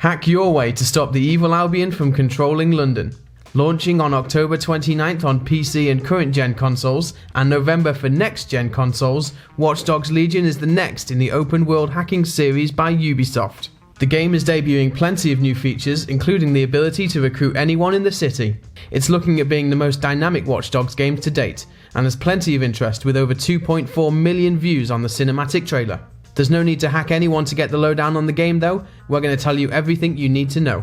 Hack your way to stop the evil Albion from controlling London. Launching on October 29th on PC and current-gen consoles, and November for next-gen consoles, Watch Dogs Legion is the next in the open-world hacking series by Ubisoft. The game is debuting plenty of new features, including the ability to recruit anyone in the city. It's looking at being the most dynamic Watch Dogs game to date, and has plenty of interest with over 2.4 million views on the cinematic trailer. There's no need to hack anyone to get the lowdown on the game though, we're going to tell you everything you need to know.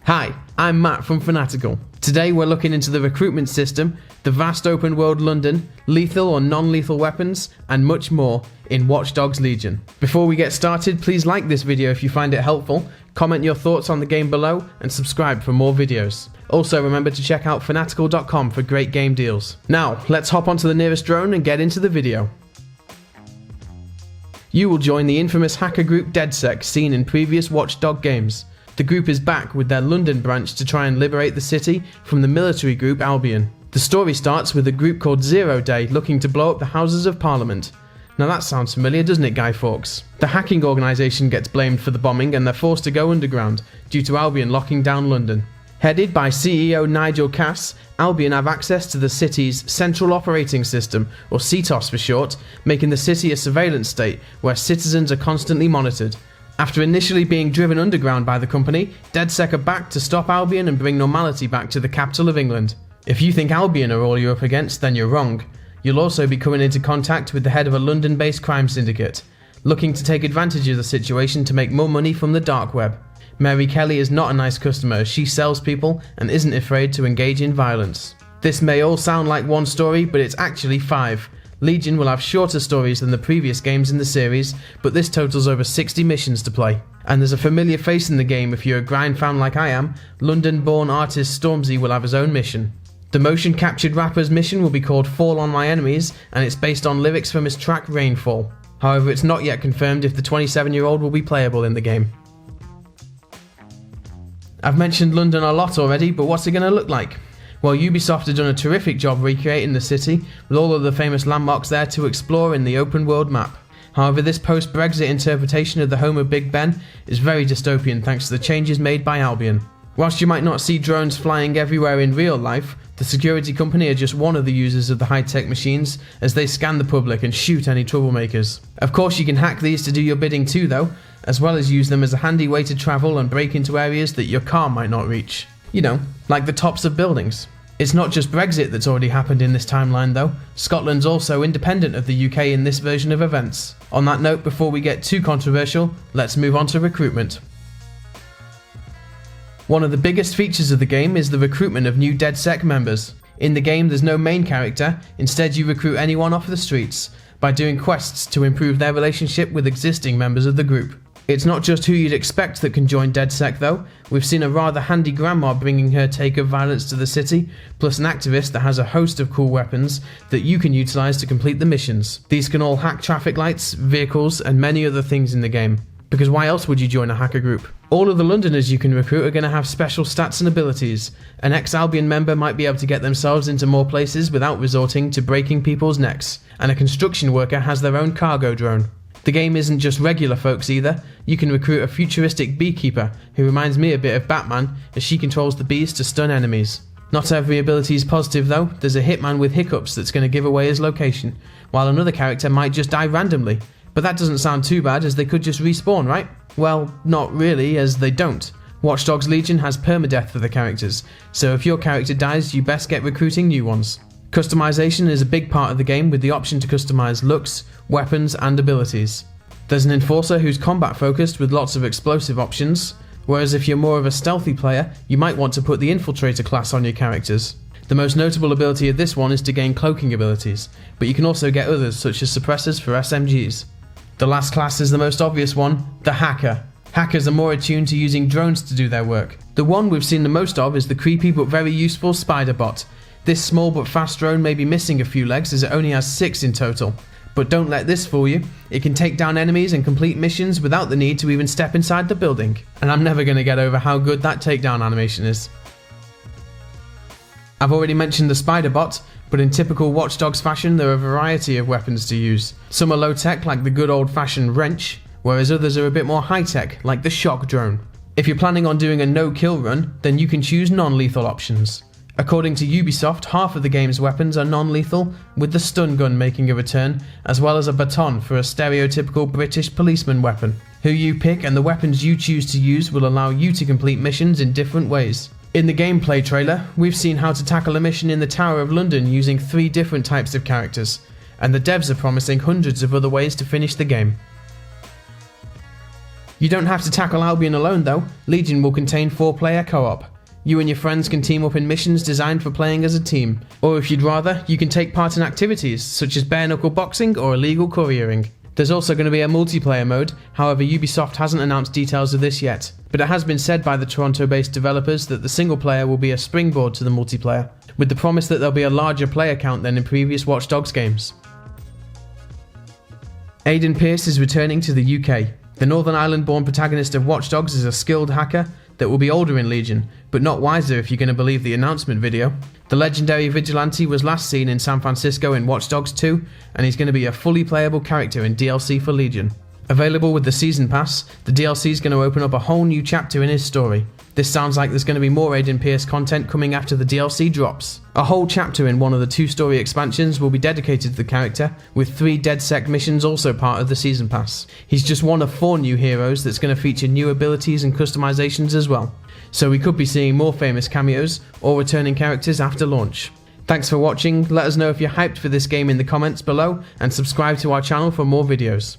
Hi, I'm Matt from Fanatical. Today we're looking into the recruitment system, the vast open world London, lethal or non-lethal weapons, and much more in Watch Dogs Legion. Before we get started, please like this video if you find it helpful, comment your thoughts on the game below, and subscribe for more videos. Also remember to check out fanatical.com for great game deals. Now, let's hop onto the nearest drone and get into the video. You will join the infamous hacker group DedSec seen in previous Watch Dog games. The group is back with their London branch to try and liberate the city from the military group Albion. The story starts with a group called Zero Day looking to blow up the Houses of Parliament. Now that sounds familiar, doesn't it, Guy Fawkes? The hacking organisation gets blamed for the bombing and they're forced to go underground due to Albion locking down London. Headed by CEO Nigel Cass, Albion have access to the city's Central Operating System, or CTOS for short, making the city a surveillance state where citizens are constantly monitored. After initially being driven underground by the company, DedSec are back to stop Albion and bring normality back to the capital of England. If you think Albion are all you're up against, then you're wrong. You'll also be coming into contact with the head of a London-based crime syndicate, looking to take advantage of the situation to make more money from the dark web. Mary Kelly is not a nice customer as she sells people and isn't afraid to engage in violence. This may all sound like one story, but it's actually 5. Legion will have shorter stories than the previous games in the series, but this totals over 60 missions to play. And there's a familiar face in the game if you're a grind fan like I am. London-born artist Stormzy will have his own mission. The motion-captured rapper's mission will be called Fall on My Enemies, and it's based on lyrics from his track Rainfall. However, it's not yet confirmed if the 27-year-old will be playable in the game. I've mentioned London a lot already, but what's it going to look like? Well, Ubisoft have done a terrific job recreating the city, with all of the famous landmarks there to explore in the open world map. However, this post-Brexit interpretation of the home of Big Ben is very dystopian thanks to the changes made by Albion. Whilst you might not see drones flying everywhere in real life, the security company are just one of the users of the high-tech machines as they scan the public and shoot any troublemakers. Of course you can hack these to do your bidding too though, as well as use them as a handy way to travel and break into areas that your car might not reach. You know, like the tops of buildings. It's not just Brexit that's already happened in this timeline though. Scotland's also independent of the UK in this version of events. On that note, before we get too controversial, let's move on to recruitment. One of the biggest features of the game is the recruitment of new DedSec members. In the game there's no main character, instead you recruit anyone off the streets, by doing quests to improve their relationship with existing members of the group. It's not just who you'd expect that can join DedSec though. We've seen a rather handy grandma bringing her take of violence to the city, plus an activist that has a host of cool weapons that you can utilise to complete the missions. These can all hack traffic lights, vehicles, and many other things in the game. Because why else would you join a hacker group? All of the Londoners you can recruit are going to have special stats and abilities. An ex-Albion member might be able to get themselves into more places without resorting to breaking people's necks, and a construction worker has their own cargo drone. The game isn't just regular folks either. You can recruit a futuristic beekeeper who reminds me a bit of Batman as she controls the bees to stun enemies. Not every ability is positive though. There's a hitman with hiccups that's going to give away his location, while another character might just die randomly. But that doesn't sound too bad as they could just respawn, right? Well, not really, as they don't. Watch Dogs Legion has permadeath for the characters, so if your character dies you best get recruiting new ones. Customization is a big part of the game with the option to customize looks, weapons and abilities. There's an enforcer who's combat focused with lots of explosive options, whereas if you're more of a stealthy player, you might want to put the infiltrator class on your characters. The most notable ability of this one is to gain cloaking abilities, but you can also get others such as suppressors for SMGs. The last class is the most obvious one, the hacker. Hackers are more attuned to using drones to do their work. The one we've seen the most of is the creepy but very useful spider bot. This small but fast drone may be missing a few legs as it only has 6 in total. But don't let this fool you, it can take down enemies and complete missions without the need to even step inside the building. And I'm never going to get over how good that takedown animation is. I've already mentioned the spider bot, but in typical Watch Dogs fashion there are a variety of weapons to use. Some are low tech like the good old fashioned wrench, whereas others are a bit more high-tech, like the shock drone. If you're planning on doing a no-kill run, then you can choose non-lethal options. According to Ubisoft, half of the game's weapons are non-lethal, with the stun gun making a return, as well as a baton for a stereotypical British policeman weapon. Who you pick and the weapons you choose to use will allow you to complete missions in different ways. In the gameplay trailer, we've seen how to tackle a mission in the Tower of London using 3 different types of characters, and the devs are promising hundreds of other ways to finish the game. You don't have to tackle Albion alone though. Legion will contain 4-player co-op. You and your friends can team up in missions designed for playing as a team, or if you'd rather, you can take part in activities such as bare-knuckle boxing or illegal couriering. There's also going to be a multiplayer mode, however Ubisoft hasn't announced details of this yet, but it has been said by the Toronto-based developers that the single player will be a springboard to the multiplayer, with the promise that there'll be a larger player count than in previous Watch Dogs games. Aiden Pearce is returning to the UK. The Northern Ireland-born protagonist of Watch Dogs is a skilled hacker that will be older in Legion, but not wiser if you're going to believe the announcement video. The legendary vigilante was last seen in San Francisco in Watch Dogs 2, and he's going to be a fully playable character in DLC for Legion. Available with the Season Pass, the DLC is going to open up a whole new chapter in his story. This sounds like there's going to be more Aiden Pearce content coming after the DLC drops. A whole chapter in one of the 2 story expansions will be dedicated to the character, with 3 DedSec missions also part of the Season Pass. He's just one of 4 new heroes that's going to feature new abilities and customizations as well. So we could be seeing more famous cameos or returning characters after launch. Thanks for watching, let us know if you're hyped for this game in the comments below, and subscribe to our channel for more videos.